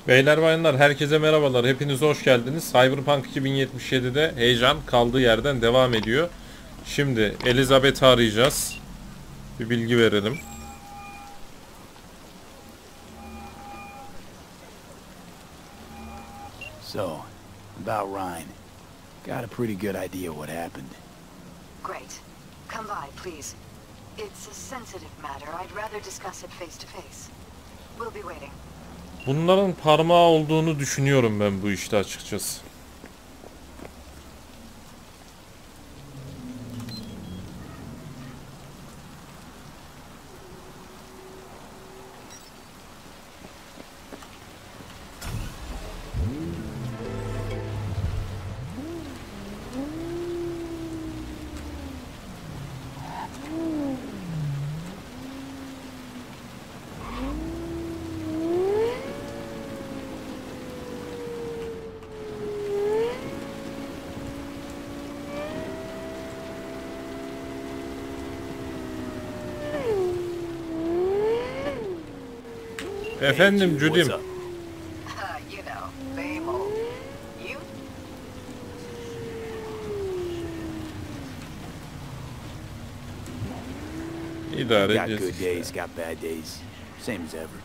Beyler bayanlar herkese merhabalar. Hepiniz hoş geldiniz. Cyberpunk 2077'de heyecan kaldığı yerden devam ediyor. Şimdi Elizabeth'i arayacağız. Bir bilgi verelim. So, about Ryan. Got a pretty good idea what happened. Great. Come by, please. It's a sensitive matter. I'd rather discuss it face to face. We'll be waiting. Bunların parmağı olduğunu düşünüyorum ben bu işte açıkçası. Efendim Judy'm. You know, same old. You? İdare Got edeceğiz good işte. days, got bad days. Same as ever.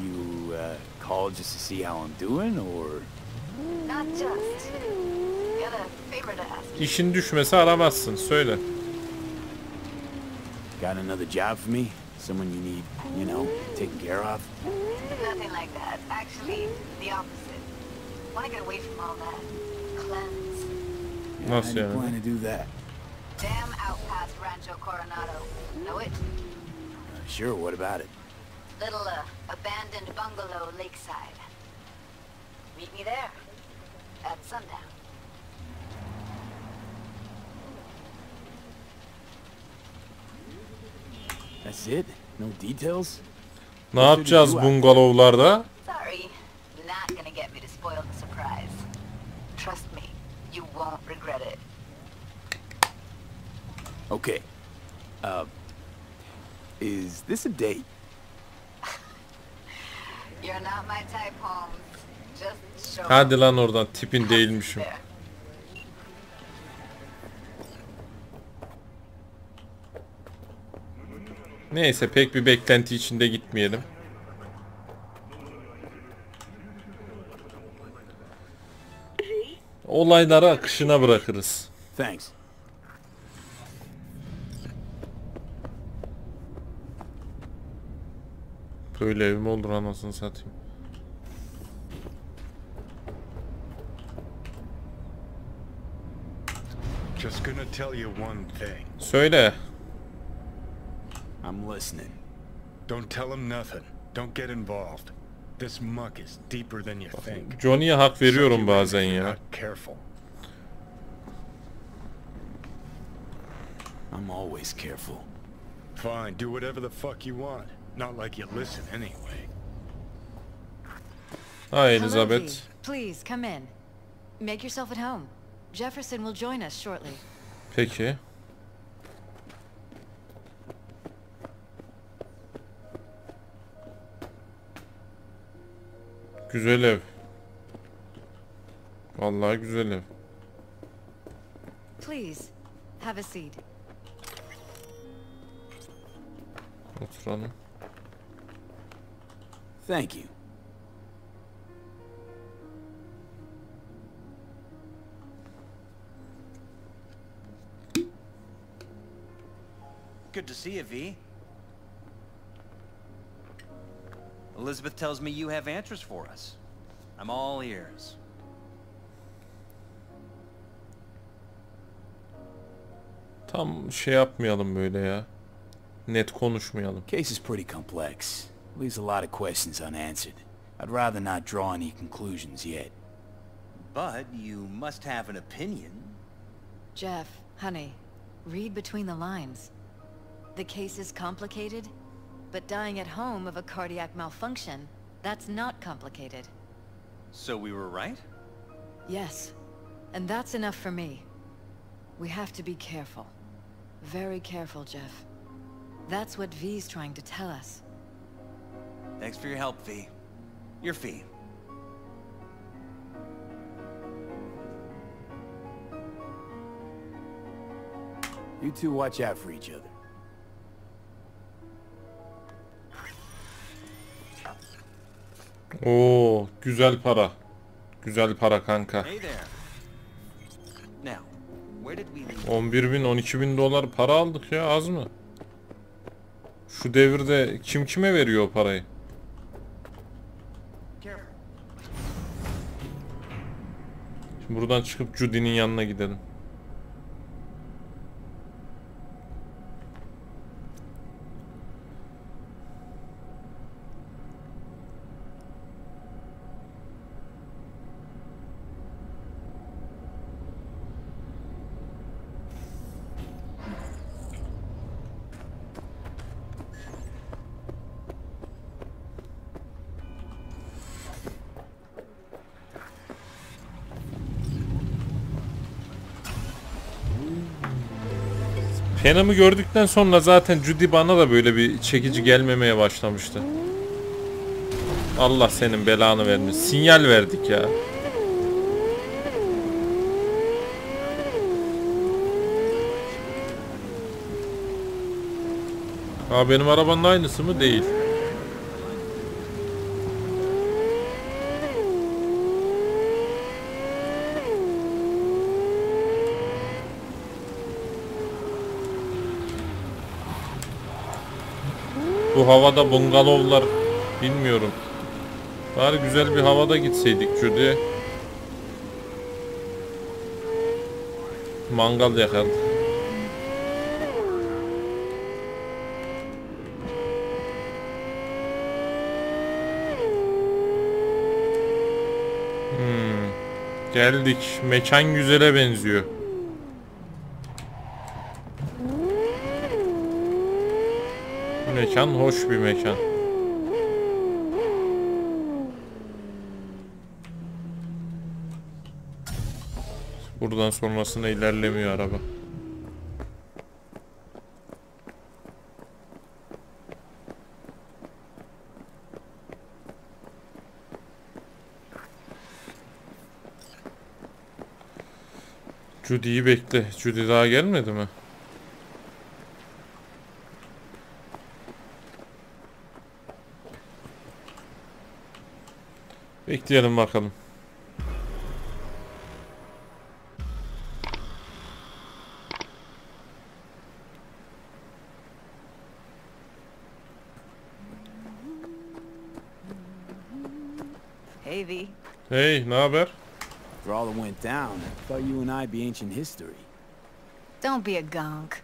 You, called just to see how I'm doing, or? Not just. Got a favor to ask. İşin düşmese aramazsın. Söyle. Got another job for me? Someone you need, you know, taken care of? Nothing like that. Actually, the opposite. Want to get away from all that. Cleanse. Yeah, how do you yani? plan to do that? Damn out past Rancho Coronado. Know it? Sure, what about it? Little, abandoned bungalow lakeside. Meet me there. At sundown. That's it? No details? Ne yapacağız bungalovlarda? Sorry. Not gonna get me to spoil the surprise. Trust me. You won't regret it. Okay. Is this a date? You're not my type, Holmes. Just show Hadi lan oradan, tipin değilmişim. there. Neyse, pek bir beklenti içinde gitmeyelim. Olayları akışına bırakırız. Thanks. Böyle ev mi olur anasını satayım. Just gonna tell you one thing. Söyle. I'm listening. Don't tell him nothing. Don't get involved. This muck is deeper than you think. Johnny'ye hak veriyorum Suck you in bazen if you're ya. not careful. I'm always careful. Fine, do whatever the fuck you want. Not like you listen anyway. Hi Hello, Elizabeth. V. Please come in. Make yourself at home. Jefferson will join us shortly. Peki. Güzel ev. Vallahi güzel ev. Please, have a seat. Oturalım. Thank you. Good to see you, V. Elizabeth tells me you have answers for us. I'm all ears. Tam şey yapmayalım böyle ya. Net konuşmayalım. Case is pretty complex. Leaves a lot of questions unanswered. I'd rather not draw any conclusions yet. But you must have an opinion. Jeff, honey, read between the lines. The case is complicated, but dying at home of a cardiac malfunction, that's not complicated. So we were right? Yes, and that's enough for me. We have to be careful. Very careful, Jeff. That's what V's trying to tell us. Thanks for your help, V. Your fee. You two watch out for each other. Oo, güzel para. Güzel para kanka. Hey there. Now, where did we leave? 11.000 12.000 dolar para aldık ya, az mı? Şu devirde kim kime veriyor o parayı? Careful. Şimdi buradan çıkıp Judy'nin yanına gidelim. Phantom'ı gördükten sonra zaten Judy bana da böyle bir çekici gelmemeye başlamıştı. Allah senin belanı vermesin. Sinyal verdik ya. Ha, benim arabanın aynısı mı? Değil. Bu havada bungalovlar, bilmiyorum. Bari güzel bir havada gitseydik Judy. Mangal yakalım. Geldik. Mekan güzele benziyor. Mekan hoş bir mekan. Buradan sonrasına ilerlemiyor araba. Judy'yi bekle. Judy daha gelmedi mi? Bekleyelim bakalım. Hey, V. Hey, ne haber? After all that went down, I thought you and I'd be ancient history. Don't be a gunk.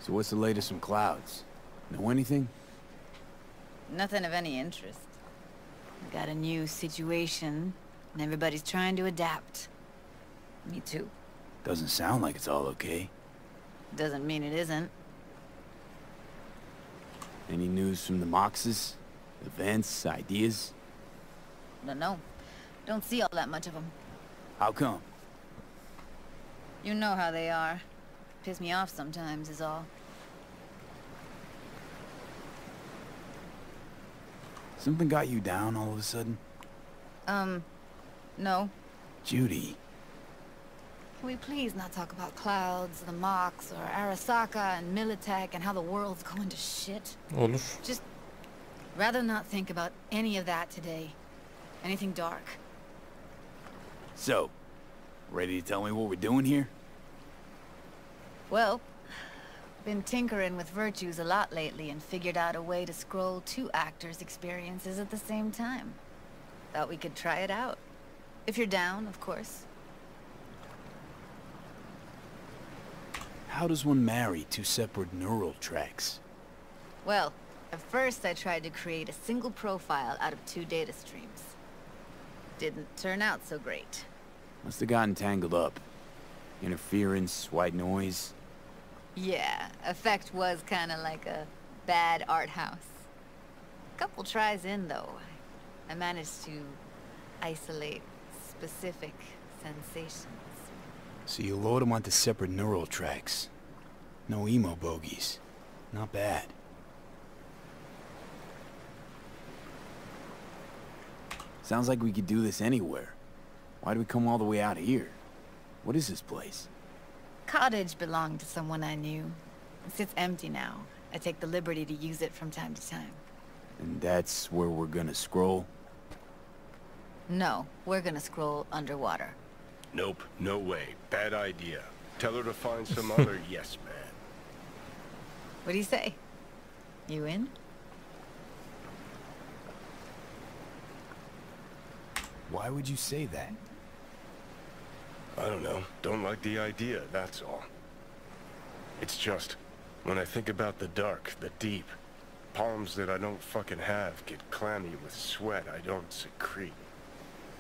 So what's the latest from Clouds? Know anything? Nothing of any interest. Got a new situation, and everybody's trying to adapt. Me too. Doesn't sound like it's all okay. Doesn't mean it isn't. Any news from the Moxes? Events, ideas? Don't know. Don't see all that much of them. How come? You know how they are. Piss me off sometimes is all. Something got you down all of a sudden? No. Judy. Can we please not talk about Clouds, the Mox, or Arasaka and Militech and how the world's going to shit? Olur. Just rather not think about any of that today. Anything dark. So, ready to tell me what we're doing here? Well, been tinkering with virtues a lot lately and figured out a way to scroll two actors' experiences at the same time. Thought we could try it out. If you're down, of course. How does one marry two separate neural tracks? Well, at first I tried to create a single profile out of two data streams. Didn't turn out so great. Must have gotten tangled up. Interference, white noise. Yeah, effect was kinda like a bad art house. Couple tries in, though, I managed to isolate specific sensations. So you load them onto separate neural tracks. No emo bogies. Not bad. Sounds like we could do this anywhere. Why do we come all the way out here? What is this place? Cottage belonged to someone I knew. It sits empty now. I take the liberty to use it from time to time. And that's where we're gonna scroll? No, we're gonna scroll underwater. Nope, no way. Bad idea. Tell her to find some other yes man. What do you say? You in? Why would you say that? I don't know. Don't like the idea, that's all. It's just, when I think about the dark, the deep, palms that I don't fucking have get clammy with sweat I don't secrete.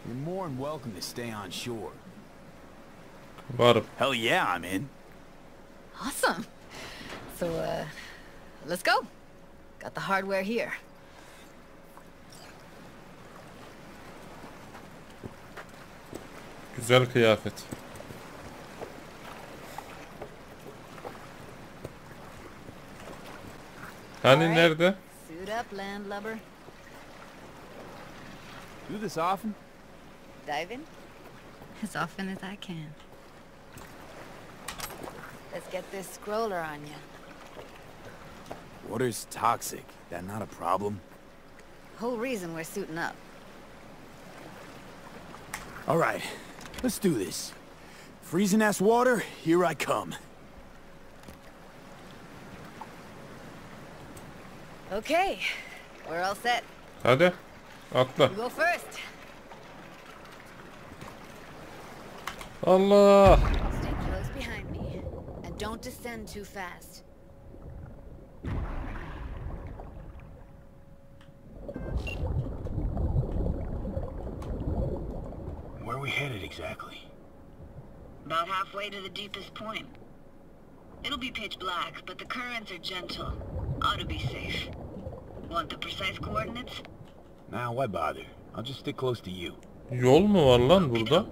You're more than welcome to stay on shore. Varım. Hell yeah, I'm in. Awesome. So, let's go. Got the hardware here. Güzel kıyafet. Hani Alright. nerede? Suit up, landlubber. Do this often? Dive in. As often as I can. Let's get this scroller on you. Water's toxic. That not a problem? Whole reason we're suiting up. All right, let's do this. Freezing ass water, here I come. Okay, we're all set. Hadi. Atla. You go first. Allah. Stay close behind me. And don't descend too fast. Where are we headed exactly? About halfway to the deepest point. It'll be pitch black, but the currents are gentle. Ought to be safe. Want the precise coordinates? Nah, why bother? I'll just stick close to you. Yol mu var lan burada?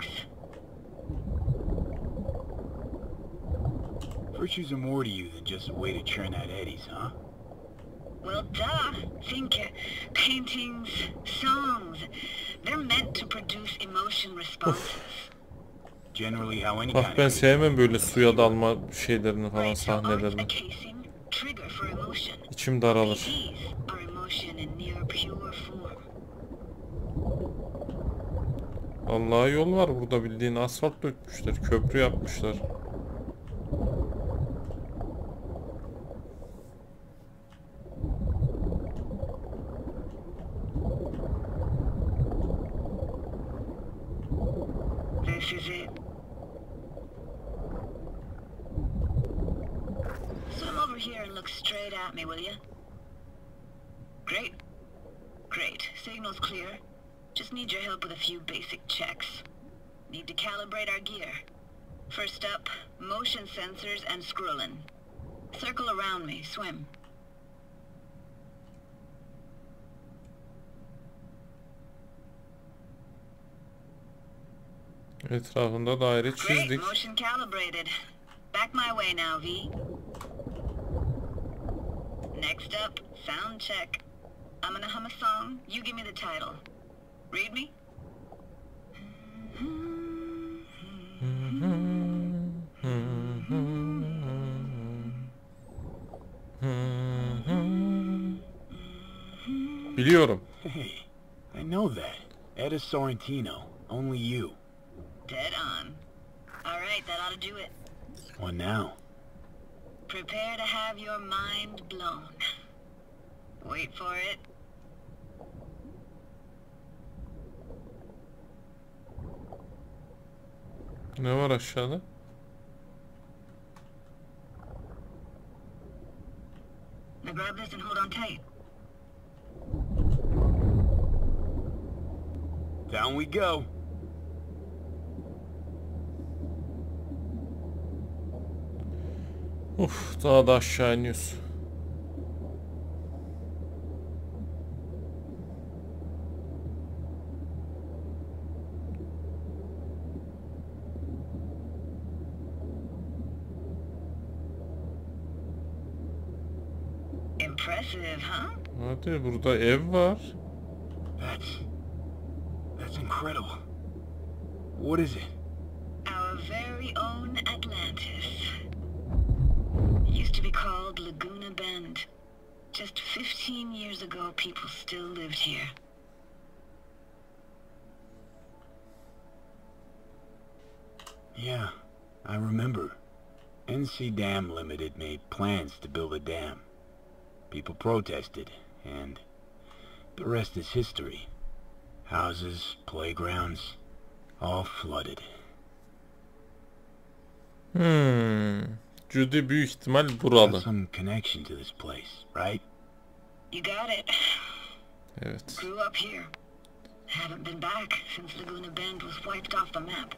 Virtues are more to you than just a way to churn out eddies, huh? Well, duh. Think paintings, songs. They're meant to produce emotion responses. Generally how any Bak kind ben of... sevmem böyle suya dalma şeylerini falan, Right, so art's a sahnelerini. casing, trigger for emotion. İçim daralır. These are emotion in near pure form. Vallahi yol var burada, bildiğin asfalt dökmüşler, köprü yapmışlar. This is it. Swim over here and look straight at me, will you? Great. Great. Signal's clear. Just need your help with a few basic checks. Need to calibrate our gear. First up, motion sensors and scrolling. Circle around me. Swim. Etrafında daire Great. çizdik. Motion calibrated. Back my way now, V. Next up, sound check. I'm gonna hum a song. You give me the title. Read me? Biliyorum. Hey, I know that. Eda Sorrentino. Only you. Dead on. Alright, that ought to do it. What now? Prepare to have your mind blown. Wait for it. Ne var aşağıda? Now grab this and hold on tight. Down we go. Uf, daha da aşağı iniyoruz. Impressive, huh? Hadi, burada ev var. That's incredible. What is it? Our very own Atlantis. It used to be called Laguna Bend. Just 15 years ago, people still lived here. Yeah, I remember. NC Dam Limited made plans to build a dam. People protested, and the rest is history. Houses, playgrounds, all flooded. Judy büyük ihtimal buralı. Got some connection to this place, right? You got it. Evet. Grew up here. Haven't been back since Laguna Bend was wiped off the map.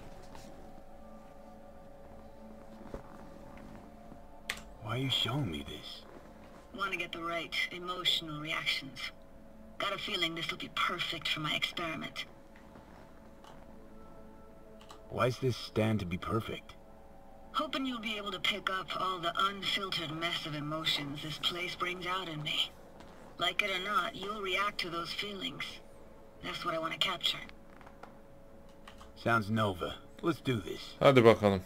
Why are you showing me this? Want to get the right emotional reactions. Got a feeling this will be perfect for my experiment. Why's this stand to be perfect? Hoping you'll be able to pick up all the unfiltered mess of emotions this place brings out in me. Like it or not, you'll react to those feelings. That's what I want to capture. Sounds Nova. Let's do this. Hadi bakalım.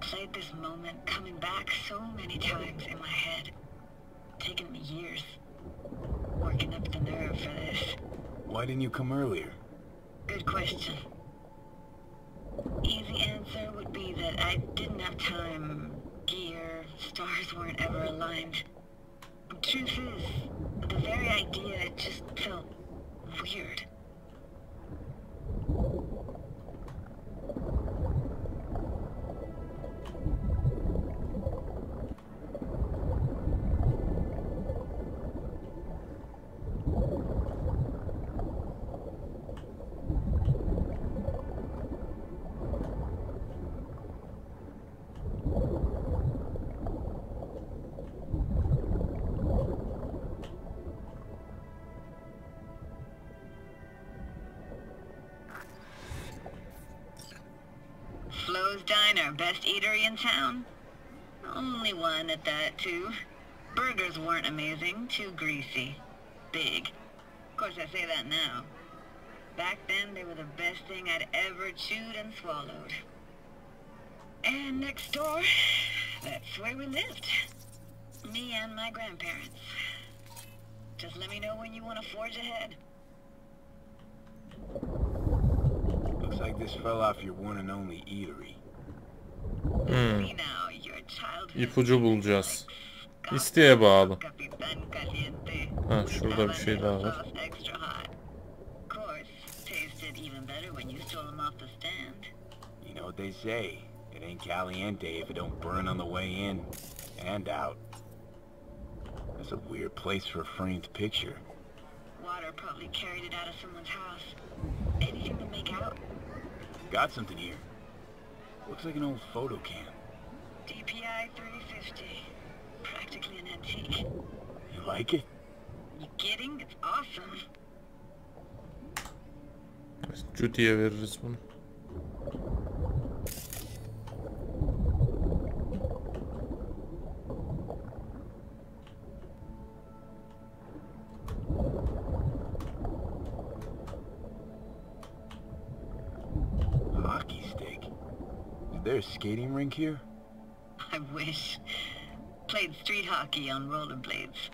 Played this moment coming back so many times in my head. Taken me years. Working up the nerve for this. Why didn't you come earlier? Good question. Easy answer would be that I didn't have time. Gear, stars weren't ever aligned. Truth is, the very idea just felt weird. Flo's Diner, best eatery in town? Only one at that, too. Burgers weren't amazing, too greasy. Big. Of course, I say that now. Back then, they were the best thing I'd ever chewed and swallowed. And next door, that's where we lived. Me and my grandparents. Just let me know when you want to forge ahead. Looks like this fell off your one and only eatery. See now, your childhood İpucu bulacağız. İsteğe bağlı. Capitán Caliente. Ha, şurada bir şey daha var. Extra hot. Of course, tasted even better when you stole them off the stand. You know what they say. It ain't caliente if it don't burn on the way in and out. That's a weird place for a framed picture. Water probably carried it out of someone's house. Anything to make out? Got something here. Looks like an old photo cam. DPI 350. Practically an antique. You like it? You kidding? It's awesome. Judy'ye veririz bunu. Hockey stick. Is there a skating rink here? I wish. Played street hockey on rollerblades.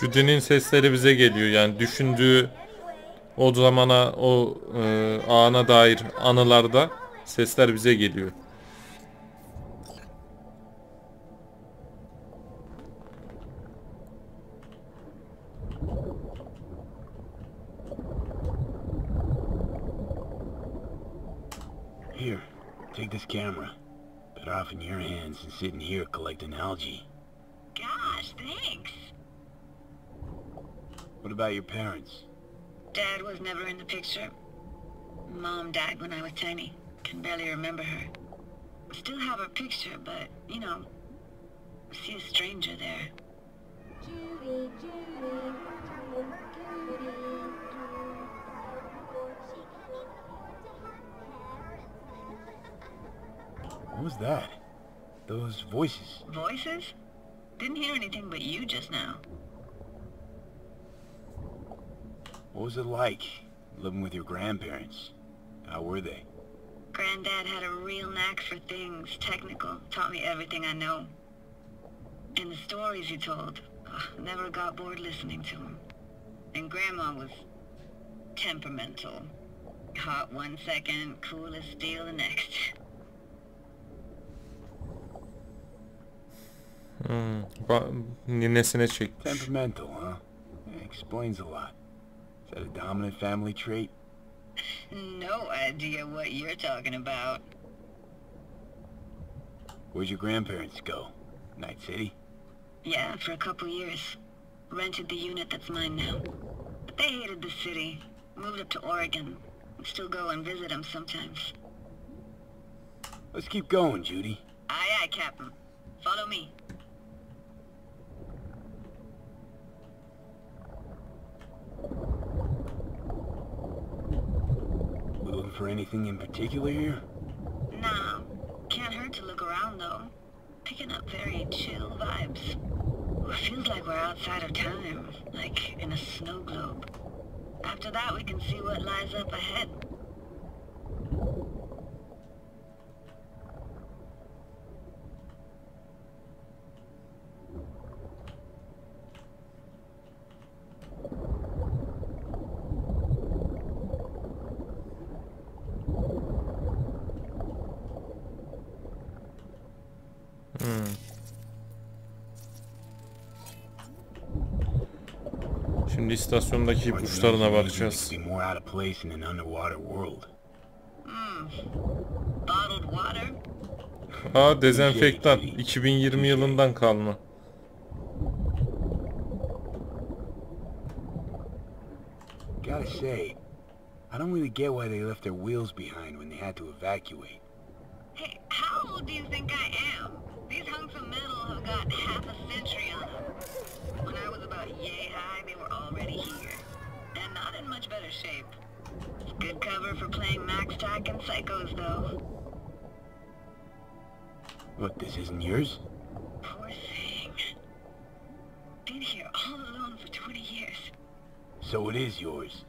Judy'nin sesleri bize geliyor. Yani düşündüğü o zamana, o ana dair anılarda sesler bize geliyor. Here, take this camera. Better off in your hands than sitting here collecting algae. Gosh, thanks. What about your parents? Dad was never in the picture. Mom died when I was tiny. Can barely remember her. Still have her picture, but, you know, see a stranger there. Judy, Judy, Judy. What was that? Those voices. Voices? Didn't hear anything but you just now. What was it like, living with your grandparents? How were they? Granddad had a real knack for things technical. Taught me everything I know. And the stories he told, never got bored listening to him. And Grandma was temperamental. Hot one second, cool as steel the next. Ninesine çekmiş. Temperamental, huh? Yeah, explains a lot. Is that a dominant family trait? No idea what you're talking about. Where'd your grandparents go? Night City? Yeah, for a couple years. Rented the unit that's mine now. But they hated the city. Moved up to Oregon. Still go and visit them sometimes. Let's keep going, Judy. Aye, aye, Captain. Follow me. We looking for anything in particular here? Nah. Can't hurt to look around, though. Picking up very chill vibes. Feels like we're outside of time. Like in a snow globe. After that, we can see what lies up ahead. Şimdi istasyondaki ipuçlarına bakacağız. Be more out of place in an underwater world. Bottled water? Dezenfektan 2020 yılından kalma. Gotta say, I don't really get why they left their wheels behind when they had to evacuate. Hey, how old do you think I am? These hunks of metal have got half a century on them. When I was about yay high, they were already here. And not in much better shape. Good cover for playing Max Tack and Psychos, though. What, this isn't yours? Poor thing. Been here all alone for 20 years. So it is yours.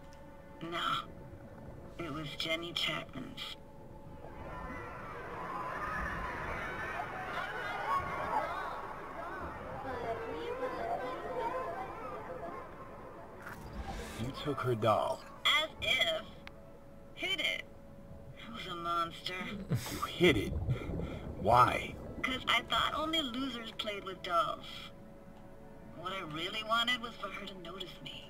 No. It was Jenny Chapman's. You took her doll. As if. Hid it. I was a monster. You hid it. Why? Because I thought only losers played with dolls. What I really wanted was for her to notice me.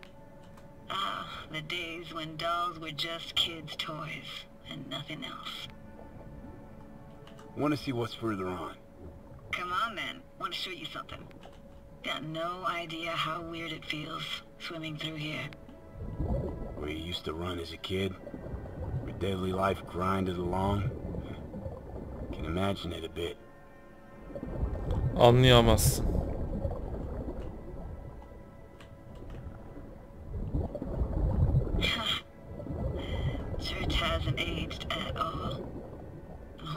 Ah, the days when dolls were just kids' toys and nothing else. Want to see what's further on? Come on then, want to show you something. Got no idea how weird it feels swimming through here. Where you used to run as a kid? Where daily life grinded along? Can imagine it a bit. Anlayamazsın. Church hasn't aged at all.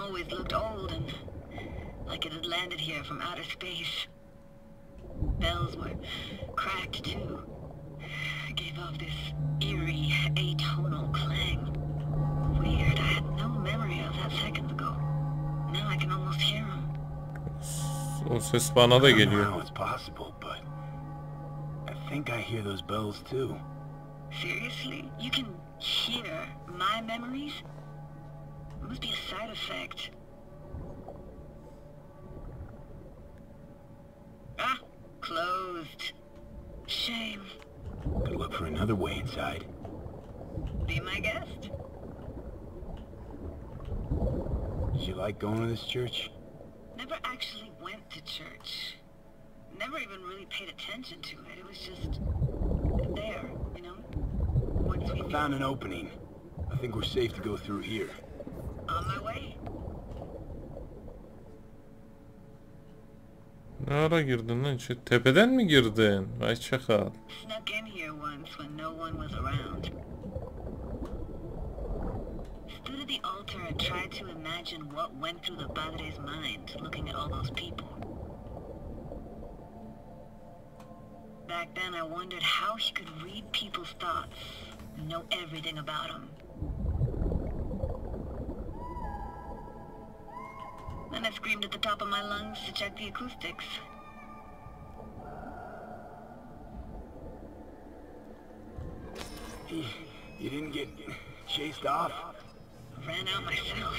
Always looked old and like it had landed here from outer space. Bells were cracked too. Gave off this eerie, atonal clang. Weird, I had no memory of that seconds ago. Now I can almost hear them. O ses bana da I don't know geliyor. how it's possible, but I think I hear those bells too. Seriously? You can hear my memories? It must be a side effect. Ah, closed. Shame. Could look for another way inside. Be my guest. Did you like going to this church? Never actually went to church. Never even really paid attention to it. It was just there, you know? Once we Found an opening. I think we're safe to go through here. on my way. Ne ara girdin lan? Tepeden mi girdin? Vay çakal. Snuck in here once when no one was around. Stood at the altar and tried to imagine what went through the padre's mind looking at all those people. Back then, I wondered how he could read people's thoughts and know everything about them. Then I screamed at the top of my lungs to check the acoustics. You didn't get chased off? Ran out myself.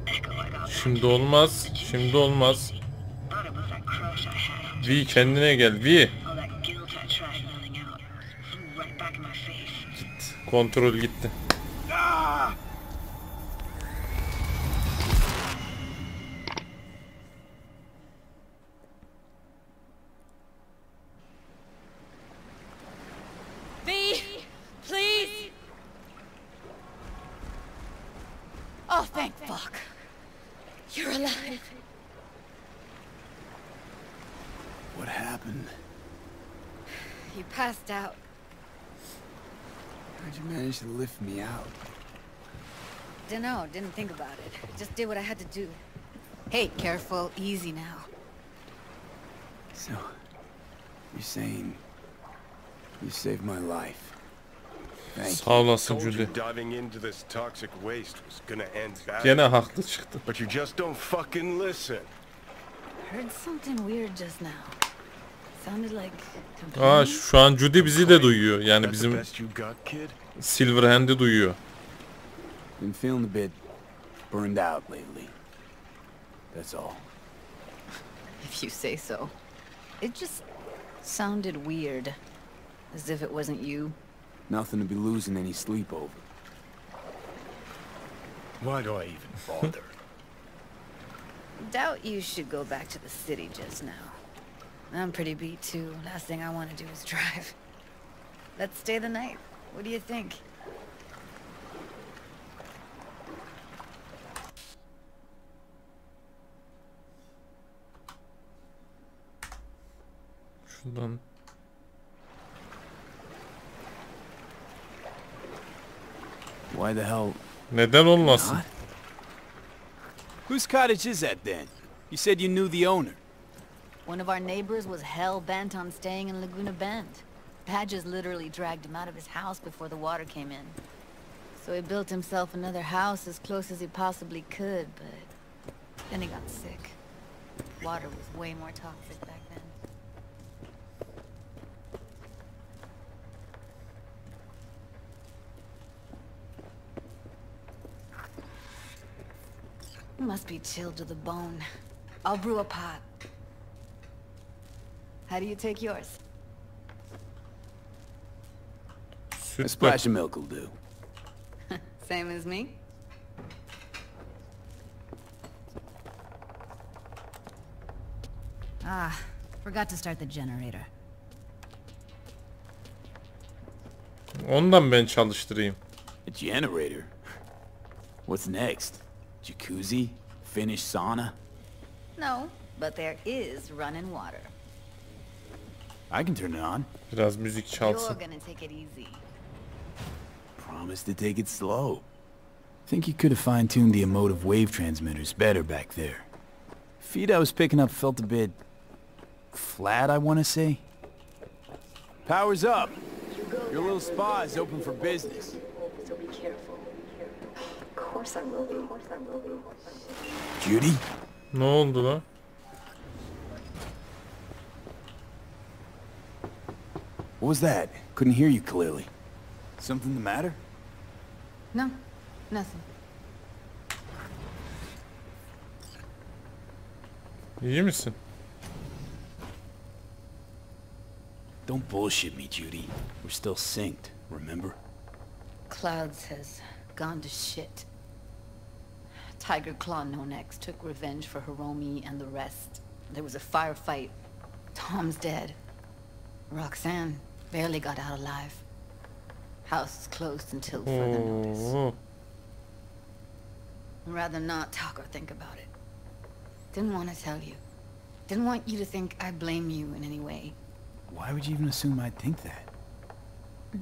Echo, I got Şimdi olmaz. Şimdi olmaz. thought it was that crush I had on Vi kendine gel. Vi. all that guilt I tried yelling out. Flew right back in my face. Kontrol gitti. Ah! V, please. Oh, thank fuck. You're alive. What happened? You passed out. How'd you manage to lift me out? Dunno, didn't think about it. Just did what I had to do. Hey, careful, easy now. So, you're saying you saved my life? Thank Sağ you. olasın Told you Judy. diving into this toxic waste was gonna end badly. Gene haklı çıktı. But you just don't fucking listen. Heard something weird just now. Sounded like Aa complaining. şu an Judy bizi de duyuyor. Yani That's the bizim best you got, kid? Silverhand'i duyuyor. Been feeling a bit burned out lately. That's all. If you say so. It just sounded weird. As if it wasn't you. Nothing to be losing any sleep over. Why do I even bother? Doubt you should go back to the city just now. I'm pretty beat too. Last thing I want to do is drive. Let's stay the night. What do you think? Şuradan. Why the hell Neden olmasın? not? Whose cottage is that then? You said you knew the owner. One of our neighbors was hell-bent on staying in Laguna Bend. Badges literally dragged him out of his house before the water came in. So he built himself another house as close as he possibly could, but then he got sick. Water was way more toxic back then. You must be chilled to the bone. I'll brew a pot. How do you take yours? A Sütle. splash of milk will do. Same as me? Ah, forgot to start the generator. Ondan ben çalıştırayım. A generator? What's next? Jacuzzi? Finnish sauna? No, but there is running water. I can turn it on. Biraz müzik You're çalsın. gonna take it easy. Promise to take it slow. Think you could have fine-tuned the emotive wave transmitters better back there. Feed I was picking up felt a bit flat, I want to say. Power's up. Your little spa is open for business. So be careful. Of course I will be. Of course I will be. Judy? Ne oldu lan? What was that? Couldn't hear you clearly. Something the matter? No, nothing. İyi misin? Don't bullshit me, Judy. We're still synced, remember? Clouds has gone to shit. Tiger Claw No Next took revenge for Hiromi and the rest. There was a firefight. Tom's dead. Roxanne barely got out alive. House is closed until further notice. Oo. I'd rather not talk or think about it. Didn't want to tell you. Didn't want you to think I blame you in any way. Why would you even assume I'd think that?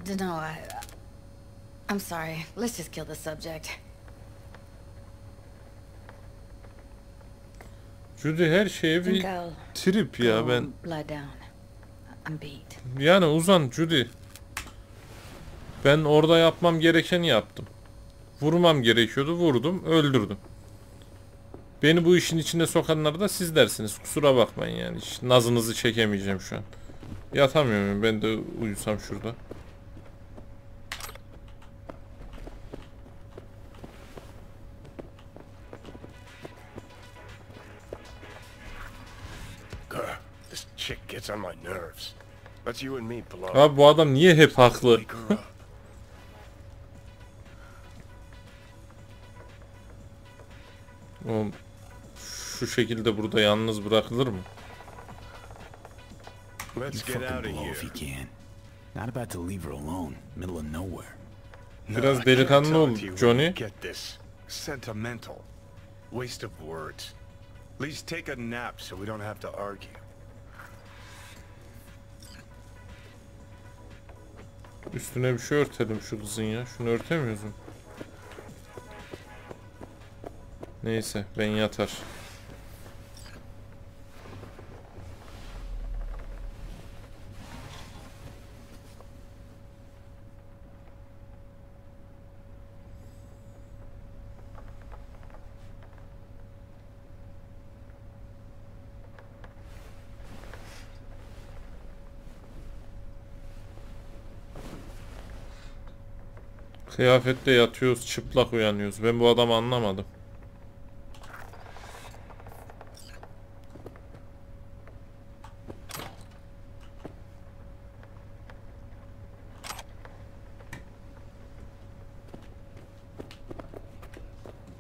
Dunno, I'm sorry. Let's just kill the subject. Judy her şeye Think bir I'll trip ya go ben. lie down. I'm beat. Yani uzan Judy. Ben orada yapmam gerekeni yaptım. Vurmam gerekiyordu, vurdum, öldürdüm. Beni bu işin içine sokanlar da siz dersiniz. Kusura bakmayın yani. Hiç nazınızı çekemeyeceğim şu an. Yatamıyorum, ben de uyusam şurada. This chick gets on my nerves. That's you and me, Pillar. Abi bu adam niye hep haklı? Wake her up. Oğlum, şu şekilde burada yalnız bırakılır mı? You Let's get fucking out of blow here. if you can. Not about to leave her alone, middle of nowhere. Biraz I can't delikanlı tell ol, it to you when Johnny. you Get this. Sentimental. Waste of words. At least take a nap so we don't have to argue. Üstüne bir şey örtelim şu kızın ya. Şunu örtemiyoruz mu? Neyse, ben yatar. Kıyafette yatıyoruz, çıplak uyanıyoruz. Ben bu adamı anlamadım.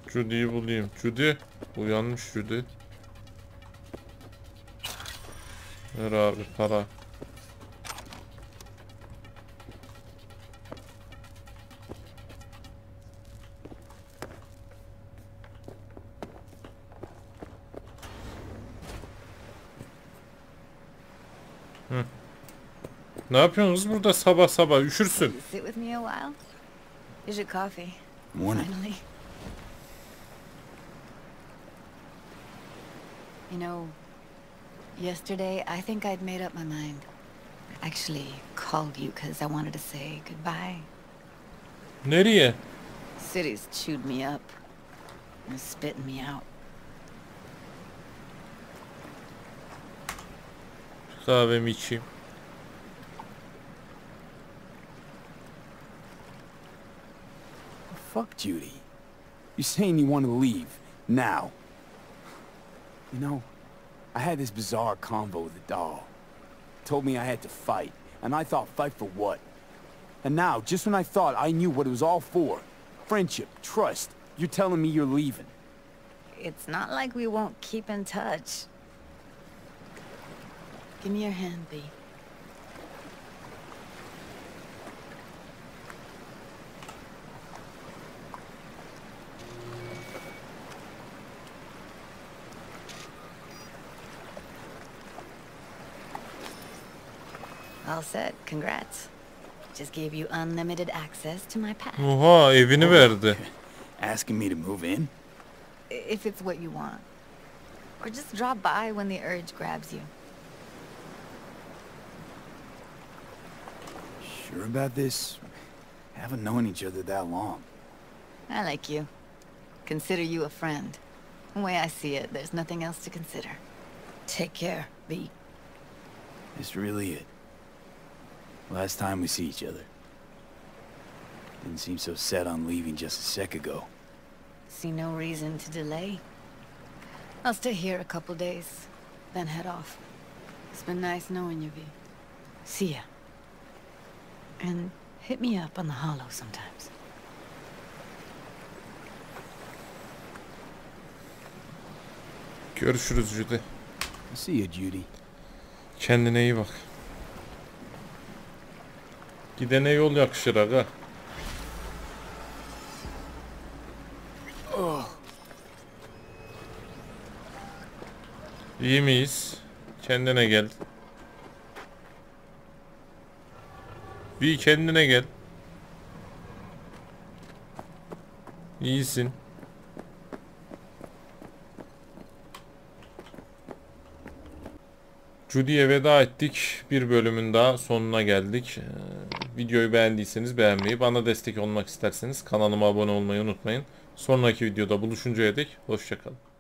Judy'yi bulayım. Judy. Uyanmış Judy. Ver abi para. Ne yapıyorsunuz burada sabah sabah? Üşürsün. Sit with me a while? Here's your coffee. Morning. Finally. You know, yesterday I think I'd made up my mind. I actually called you because I wanted to say goodbye. Nereye? City's chewed me up and spitting me out. Kahvemi içeyim. Fuck Judy. You're saying you want to leave, now. You know, I had this bizarre convo with the doll. Told me I had to fight, and I thought fight for what? And now, just when I thought I knew what it was all for, friendship, trust, you're telling me you're leaving. It's not like we won't keep in touch. Give me your hand, B. All set. Congrats. Just gave you unlimited access to my past. Oha, evini verdi. Asking me to move in? If it's what you want. Or just drop by when the urge grabs you. Sure about this? Haven't known each other that long. I like you. Consider you a friend. The way I see it, there's nothing else to consider. Take care, B. This really it. Last time we see each other. Didn't seem so set on leaving just a sec ago. See no reason to delay. I'll stay here a couple days, then head off. It's been nice knowing you, V. See ya. And hit me up on the holo sometimes. Görüşürüz Judy. See you, Judy. Kendine iyi bak. Gidene yol yakışır aga. İyi miyiz? Kendine gel. Bir kendine gel. İyisin. Judy'ye veda ettik. Bir bölümün daha sonuna geldik. Videoyu beğendiyseniz beğenmeyi, bana destek olmak isterseniz kanalıma abone olmayı unutmayın. Sonraki videoda buluşuncaya dek hoşça kalın.